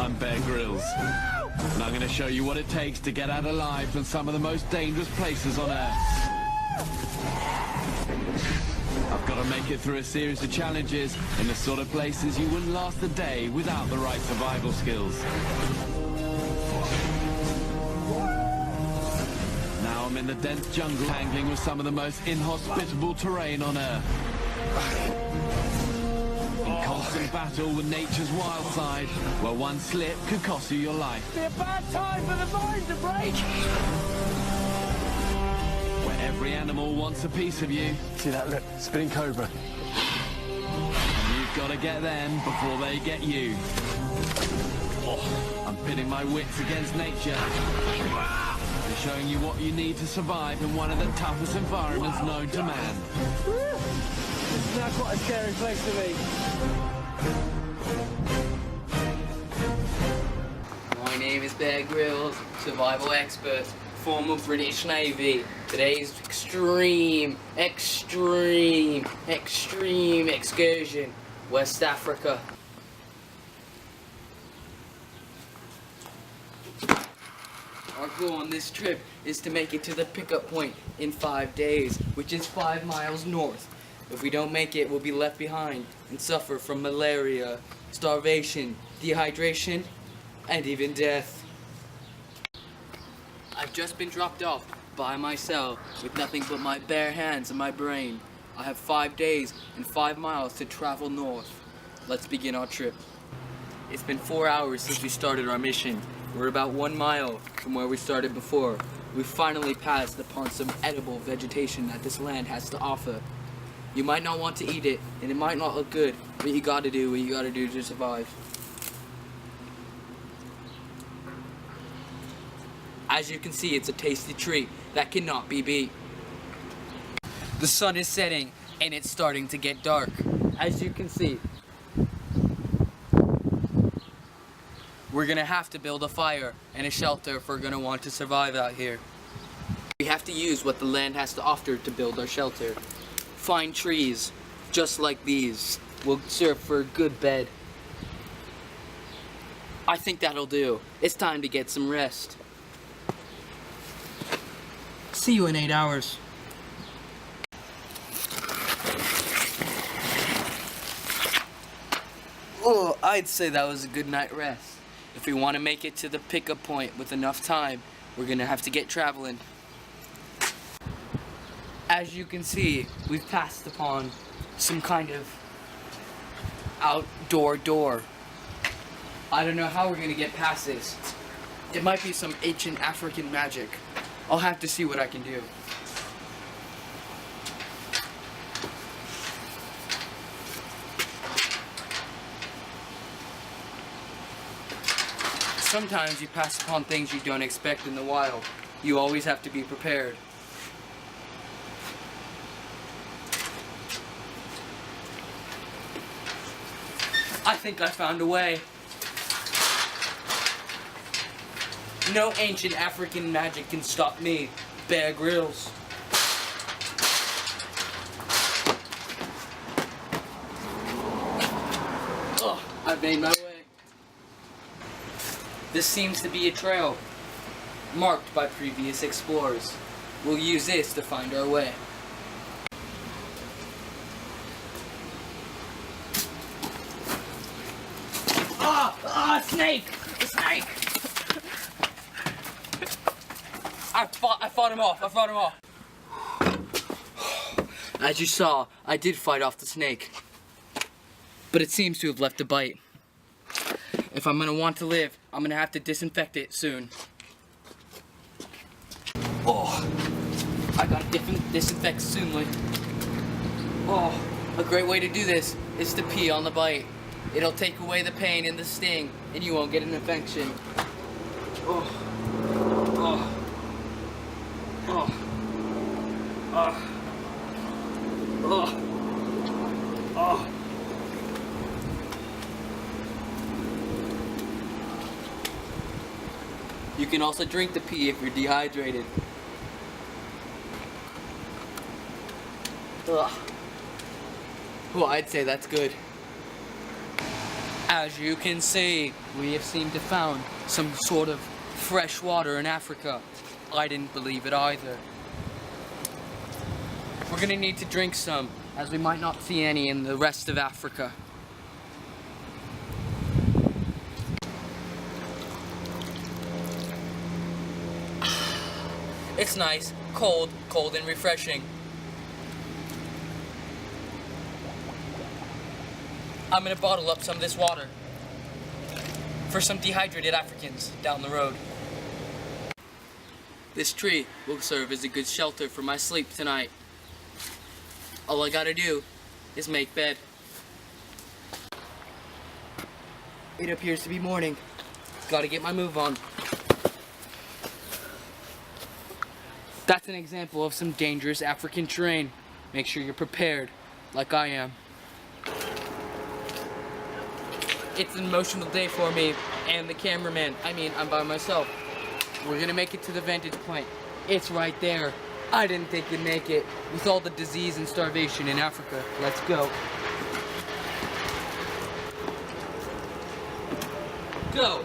I'm Bear Grylls, and I'm going to show you what it takes to get out alive from some of the most dangerous places on Earth. I've got to make it through a series of challenges in the sort of places you wouldn't last a day without the right survival skills. Now I'm in the dense jungle, tangling with some of the most inhospitable terrain on Earth. Constant battle with nature's wild side, where one slip could cost you your life. Be a bad time for the mind to break. Where every animal wants a piece of you. See that? Look, spinning cobra. And you've got to get them before they get you. I'm pitting my wits against nature. And showing you what you need to survive in one of the toughest environments known to man. This is now quite a scary place to be. My name is Bear Grylls, survival expert, former British Navy. Today's extreme excursion, West Africa. Our goal on this trip is to make it to the pickup point in 5 days, which is 5 miles north. If we don't make it, we'll be left behind and suffer from malaria, starvation, dehydration, and even death. I've just been dropped off by myself with nothing but my bare hands and my brain. I have 5 days and 5 miles to travel north. Let's begin our trip. It's been 4 hours since we started our mission. We're about 1 mile from where we started before. We finally passed upon some edible vegetation that this land has to offer. You might not want to eat it, and it might not look good, but you gotta do what you gotta do to survive. As you can see, it's a tasty treat that cannot be beat. The sun is setting, and it's starting to get dark. As you can see, we're gonna have to build a fire and a shelter if we're gonna want to survive out here. We have to use what the land has to offer to build our shelter. Fine trees, just like these, will serve for a good bed. I think that'll do. It's time to get some rest. See you in 8 hours. Oh, I'd say that was a good night rest. If we want to make it to the pickup point with enough time, we're gonna have to get traveling. As you can see, we've passed upon some kind of outdoor door. I don't know how we're gonna get past this. It might be some ancient African magic. I'll have to see what I can do. Sometimes you pass upon things you don't expect in the wild. You always have to be prepared. I think I found a way. No ancient African magic can stop me, Bear Grylls. Oh, I've made my way. This seems to be a trail marked by previous explorers. We'll use this to find our way. Snake! A snake! I fought him off. As you saw, I did fight off the snake. But it seems to have left a bite. If I'm gonna want to live, I'm gonna have to disinfect it soon. Oh, I gotta disinfect soonly. Oh, a great way to do this is to pee on the bite. It'll take away the pain and the sting, and you won't get an infection. Oh. Oh. Oh. Oh. Oh. Oh. You can also drink the pee if you're dehydrated. Ugh. Well, I'd say that's good. As you can see, we have seemed to found some sort of fresh water in Africa. I didn't believe it either. We're gonna need to drink some, as we might not see any in the rest of Africa. It's nice, cold and refreshing. I'm gonna bottle up some of this water for some dehydrated Africans down the road. This tree will serve as a good shelter for my sleep tonight. All I gotta do is make bed. It appears to be morning. Gotta get my move on. That's an example of some dangerous African terrain. Make sure you're prepared, like I am. It's an emotional day for me and the cameraman. I mean, I'm by myself. We're gonna make it to the vantage point. It's right there. I didn't think we'd make it with all the disease and starvation in Africa. Let's go. Go!